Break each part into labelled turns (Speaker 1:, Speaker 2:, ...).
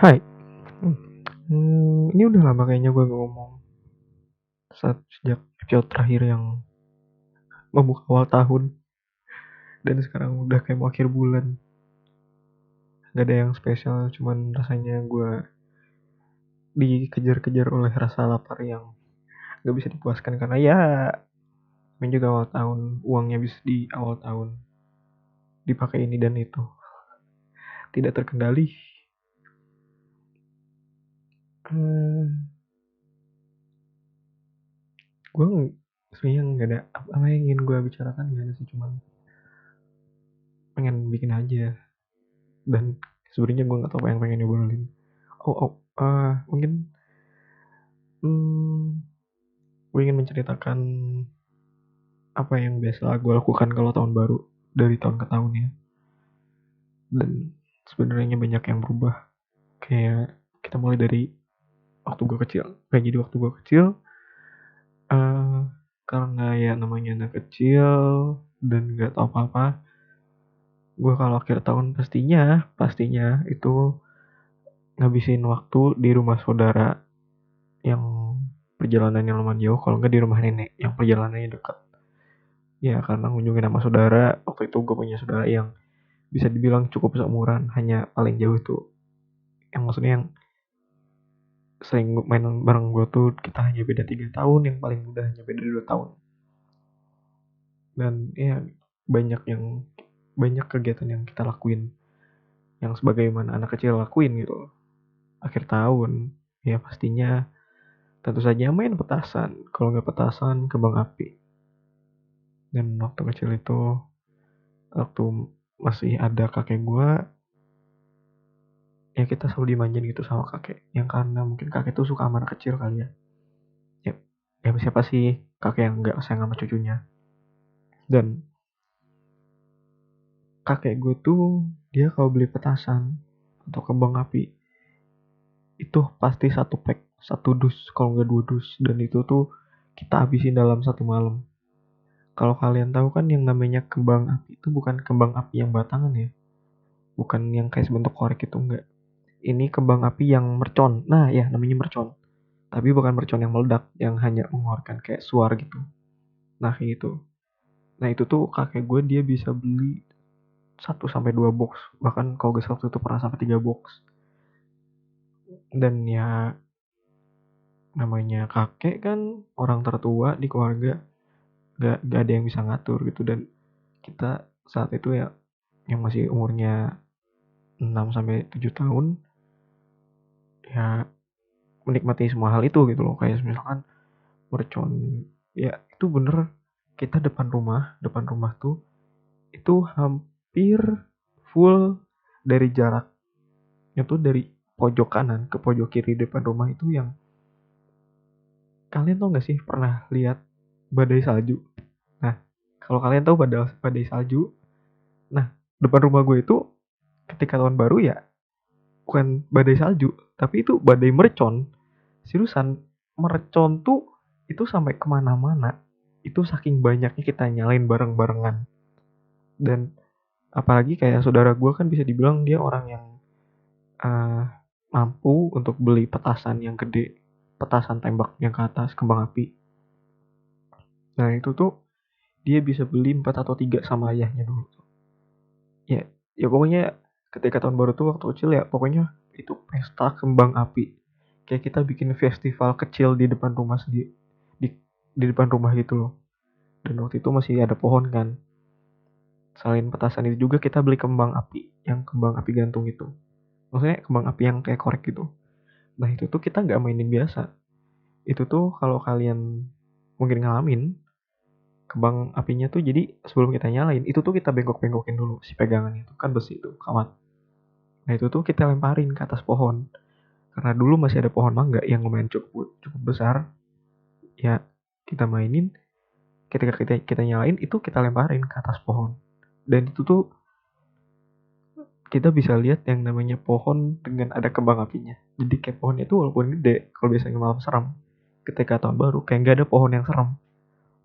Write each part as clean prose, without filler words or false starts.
Speaker 1: Hai, ini udah lama kayaknya gue gak ngomong sejak episode terakhir yang membuka awal tahun dan sekarang udah kayak mau akhir bulan. Gak ada yang spesial, cuman rasanya gue dikejar-kejar oleh rasa lapar yang gak bisa dipuaskan karena ya main juga awal tahun, uangnya bisa di awal tahun dipakai ini dan itu, tidak terkendali. Hmm, gue sebenarnya nggak ada apa yang ingin gue bicarakan, gak ada sih, cuman pengen bikin aja dan sebenarnya gue nggak tahu apa yang pengen diobrolin. Mungkin hmm, gue ingin menceritakan apa yang biasa gue lakukan kalau tahun baru dari tahun ke tahun ya. Dan sebenarnya banyak yang berubah. Kayak kita mulai dari waktu gue kecil. Kayak jadi waktu gue kecil, eh karena ya namanya anak kecil dan nggak tahu apa-apa, gue kalau akhir tahun pastinya itu ngabisin waktu di rumah saudara yang perjalanannya lumayan jauh, kalau nggak di rumah nenek yang perjalanannya dekat. Ya karena ngunjungin sama saudara, waktu itu gue punya saudara yang bisa dibilang cukup seumuran, hanya paling jauh itu yang maksudnya yang sering main bareng gue tuh kita hanya beda 3 tahun, yang paling muda hanya beda 2 tahun. Dan ya banyak kegiatan yang kita lakuin yang sebagaimana anak kecil lakuin gitu akhir tahun. Ya pastinya tentu saja main petasan, kalau nggak petasan kembang api. Dan waktu kecil itu, waktu masih ada kakek gue, ya kita selalu dimanjain gitu sama kakek, yang karena mungkin kakek tuh suka sama anak kecil kali ya. Ya, ya siapa sih kakek yang nggak sayang sama cucunya. Dan kakek gue tuh dia kalau beli petasan atau kembang api itu pasti satu pack, satu dus kalau nggak dua dus, dan itu tuh kita habisin dalam satu malam. Kalau kalian tahu kan yang namanya kembang api itu bukan kembang api yang batangan ya, bukan yang kayak sebentuk korek itu, enggak. Ini kembang api yang mercon. Nah ya namanya mercon, tapi bukan mercon yang meledak yang hanya mengeluarkan kayak suar gitu. Nah kayak gitu. Nah itu tuh kakek gue dia bisa beli 1 sampai 2 box, bahkan kalau gak salah waktu itu pernah sampai 3 box. Dan ya namanya kakek kan orang tertua di keluarga, gak ada yang bisa ngatur gitu. Dan kita saat itu ya yang masih umurnya 6 sampai 7 tahun ya menikmati semua hal itu gitu loh. Kayak misalkan mercon, ya itu bener, kita depan rumah tuh itu hampir full, dari jaraknya tuh dari pojok kanan ke pojok kiri depan rumah itu yang, kalian tau gak sih pernah lihat badai salju? Nah, kalau kalian tahu badai salju, nah depan rumah gue itu ketika tahun baru ya bukan badai salju, tapi itu badai mercon. Seriusan, mercon tuh itu sampai kemana-mana. Itu saking banyaknya kita nyalain bareng-barengan. Dan apalagi kayak saudara gue kan bisa dibilang dia orang yang uh, mampu untuk beli petasan yang gede, petasan tembak yang ke atas kembang api. Nah itu tuh dia bisa beli 4 atau 3 sama ayahnya dulu. Ya, ya pokoknya ketika tahun baru tuh waktu kecil ya pokoknya itu pesta kembang api. Kayak kita bikin festival kecil di depan rumah sendiri, di, di depan rumah gitu loh. Dan waktu itu masih ada pohon kan. Selain petasan itu juga kita beli kembang api, yang kembang api gantung itu. Maksudnya kembang api yang kayak korek gitu. Nah itu tuh kita nggak mainin biasa. Itu tuh kalau kalian mungkin ngalamin, kembang apinya tuh jadi sebelum kita nyalain, itu tuh kita bengkok-bengkokin dulu si pegangan itu. Kan besi itu, kawat. Nah itu tuh kita lemparin ke atas pohon. Karena dulu masih ada pohon mangga yang lumayan cukup besar. Ya kita mainin, ketika kita nyalain itu kita lemparin ke atas pohon. Dan itu tuh kita bisa lihat yang namanya pohon dengan ada kembang apinya. Jadi kayak pohonnya itu walaupun gede, kalau biasanya malam serem, ketika tahun baru kayak nggak ada pohon yang serem.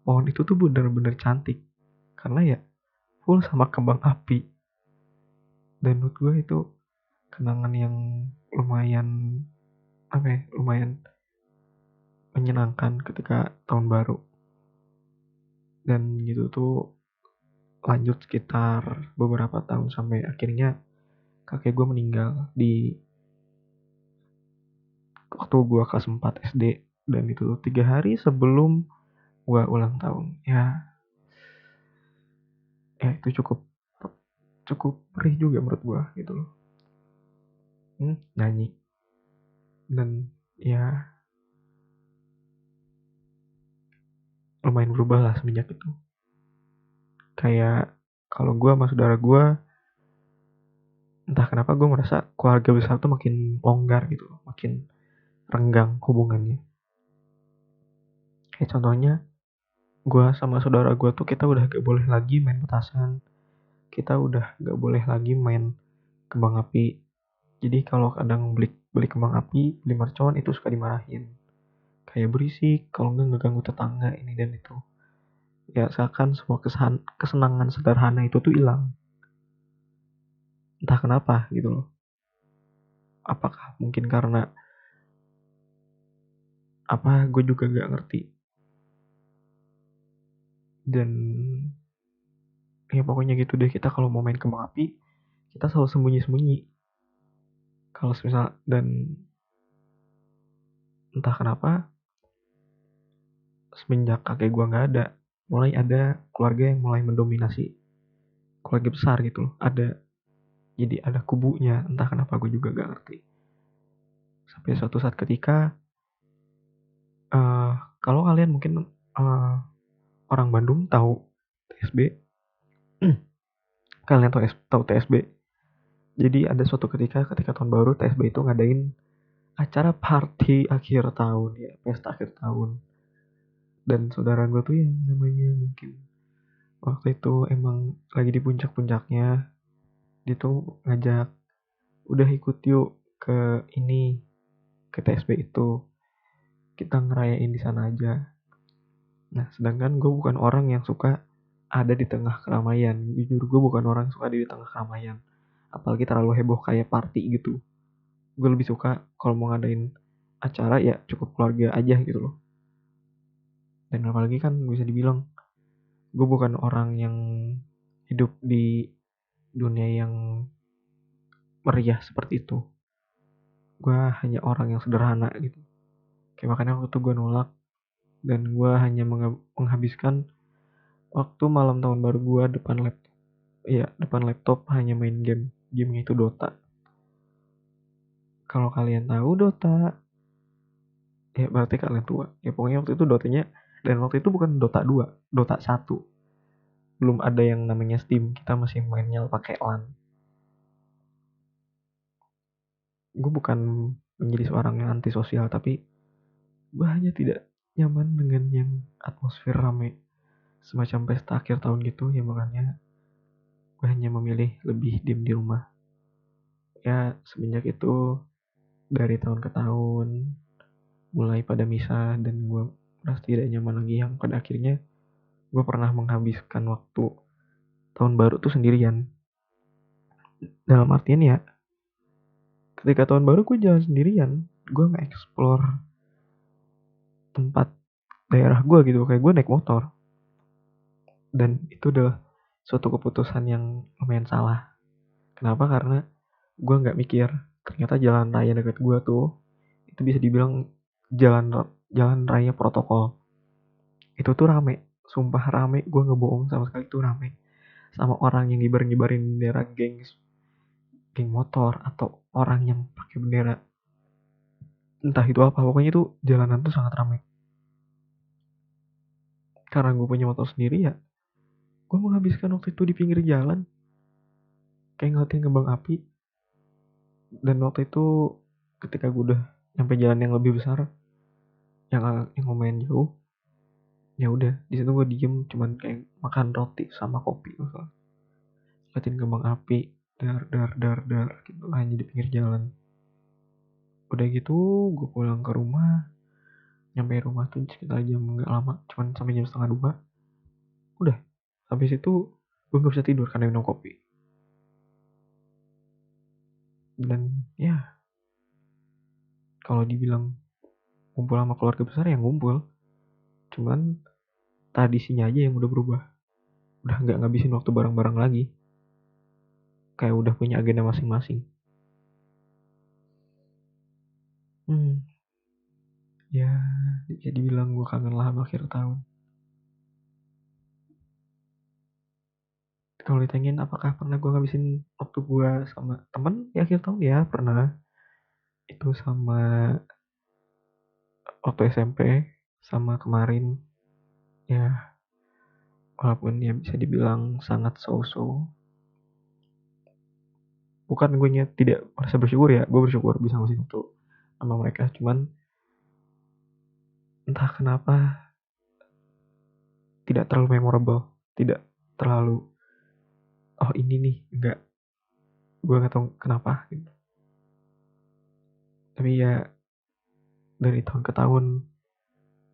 Speaker 1: Pohon itu tuh bener-bener cantik karena ya full sama kembang api. Dan menurut gue itu kenangan yang lumayan lumayan menyenangkan ketika tahun baru. Dan gitu tuh lanjut sekitar beberapa tahun sampai akhirnya kakek gue meninggal di waktu gue kelas 4 SD. Dan itu tuh 3 hari sebelum gue ulang tahun. Ya itu cukup cukup perih juga menurut gue gitu loh. Nyanyi. Dan ya lumayan berubah lah semenjak itu. Kayak kalau gue sama saudara gue, entah kenapa gue merasa keluarga besar tuh makin longgar gitu loh, makin renggang hubungannya. Kayak contohnya, gue sama saudara gue tuh kita udah gak boleh lagi main petasan, kita udah gak boleh lagi main kembang api. Jadi kalau kadang beli kembang api, beli mercon itu suka dimarahin. Kayak berisik, kalau enggak ngeganggu tetangga ini dan itu. Ya seakan semua kesenangan sederhana itu tuh hilang. Entah kenapa gitu loh. Apakah mungkin karena gue juga gak ngerti. Dan ya pokoknya gitu deh, kita kalau mau main kembang api kita selalu sembunyi-sembunyi. Kalau misal, dan entah kenapa semenjak kakek gua nggak ada, mulai ada keluarga yang mulai mendominasi keluarga besar gitu loh. Jadi ada kubunya, entah kenapa gue juga gak ngerti. Sampai suatu saat ketika kalau kalian mungkin orang Bandung tahu TSB, kalian tahu TSB. Jadi ada suatu ketika tahun baru TSB itu ngadain acara party akhir tahun ya, pesta akhir tahun. Dan saudara gue tuh yang namanya mungkin waktu itu emang lagi di puncak-puncaknya, dia tuh ngajak, udah ikut yuk ke ini, ke TSB itu, kita ngerayain di sana aja. Nah sedangkan gue bukan orang yang suka ada di tengah keramaian. Jujur gue bukan orang yang suka ada di tengah keramaian, apalagi terlalu heboh kayak party gitu. Gue lebih suka kalau mau ngadain acara ya cukup keluarga aja gitu loh. Dan apalagi kan bisa dibilang gue bukan orang yang hidup di dunia yang meriah seperti itu. Gue hanya orang yang sederhana gitu. Kayak makanya waktu itu gue nolak, dan gue hanya menghabiskan waktu malam tahun baru gue depan laptop hanya main game. Gamenya itu Dota. Kalau kalian tahu Dota, ya berarti kalian tua. Ya pokoknya waktu itu Dotanya, dan waktu itu bukan Dota 2, Dota 1. Belum ada yang namanya Steam, kita masih mainnya pakai LAN. Gue bukan menjadi seorang yang antisosial, tapi gue hanya tidak nyaman dengan yang atmosfer rame semacam pesta akhir tahun gitu. Ya makanya gue hanya memilih lebih diem di rumah. Ya semenjak itu dari tahun ke tahun mulai pada misah, dan gue merasa tidak nyaman lagi, yang pada akhirnya gue pernah menghabiskan waktu tahun baru tuh sendirian. Dalam artian ya, ketika tahun baru gue jalan sendirian, gue nge-explore tempat daerah gue gitu, kayak gue naik motor. Dan itu adalah suatu keputusan yang lumayan salah. Kenapa? Karena gue nggak mikir ternyata jalan raya dekat gue tuh itu bisa dibilang jalan jalan raya protokol. Itu tuh rame, sumpah rame, gue ngebohong sama sekali, tuh rame sama orang yang ngibarin bendera geng motor, atau orang yang pakai bendera entah itu apa. Pokoknya itu jalanan tuh sangat ramai. Karena gue punya motor sendiri ya, gue menghabiskan waktu itu di pinggir jalan kayak ngeliatin kembang api. Dan waktu itu ketika gue udah nyampe jalan yang lebih besar, yang lumayan jauh, ya udah di situ gue diem, cuman kayak makan roti sama kopi, misalnya ngeliatin kembang api dar dar dar dar gitu hanya di pinggir jalan. Udah gitu gue pulang ke rumah, nyampe rumah tuh sekitar jam nggak lama, cuman sampai jam setengah 2. Udah habis itu gue nggak bisa tidur karena minum kopi. Dan ya kalau dibilang ngumpul sama keluarga besar ya ngumpul, cuman tradisinya aja yang udah berubah, udah nggak ngabisin waktu bareng-bareng lagi, kayak udah punya agenda masing-masing. Ya bisa dibilang gue kangen lah sama akhir tahun. Kalau ditanyain apakah pernah gue ngabisin waktu gue sama temen di akhir tahun, ya pernah. Itu sama waktu SMP, sama kemarin. Ya walaupun ya bisa dibilang sangat so-so. Bukan gue tidak merasa bersyukur ya, gue bersyukur bisa ngabisin waktu sama mereka. Cuman entah kenapa tidak terlalu memorable, tidak terlalu, oh ini nih, enggak, gue nggak tahu kenapa gitu. Tapi ya dari tahun ke tahun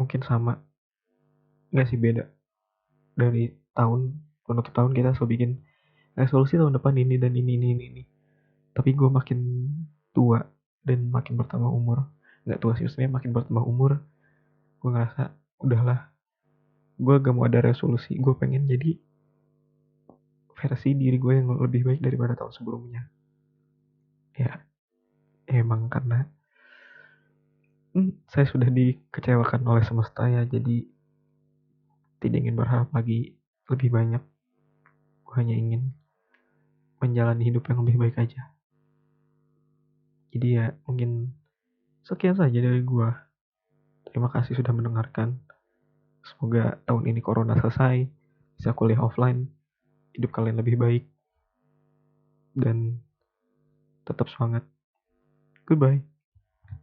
Speaker 1: mungkin sama, nggak sih, beda. Dari tahun menutup tahun kita selalu bikin resolusi tahun depan ini dan ini. Tapi gue makin tua dan makin bertambah umur, nggak tua sih, maksudnya makin bertambah umur, gue ngerasa udahlah, gue gak mau ada resolusi, gue pengen jadi versi diri gue yang lebih baik daripada tahun sebelumnya. Ya emang karena saya sudah dikecewakan oleh semesta ya, jadi tidak ingin berharap lagi lebih banyak. Gue hanya ingin menjalani hidup yang lebih baik aja. Jadi ya mungkin sekian saja dari gue. Terima kasih sudah mendengarkan. Semoga tahun ini corona selesai, bisa kuliah offline, hidup kalian lebih baik, dan tetap semangat. Goodbye.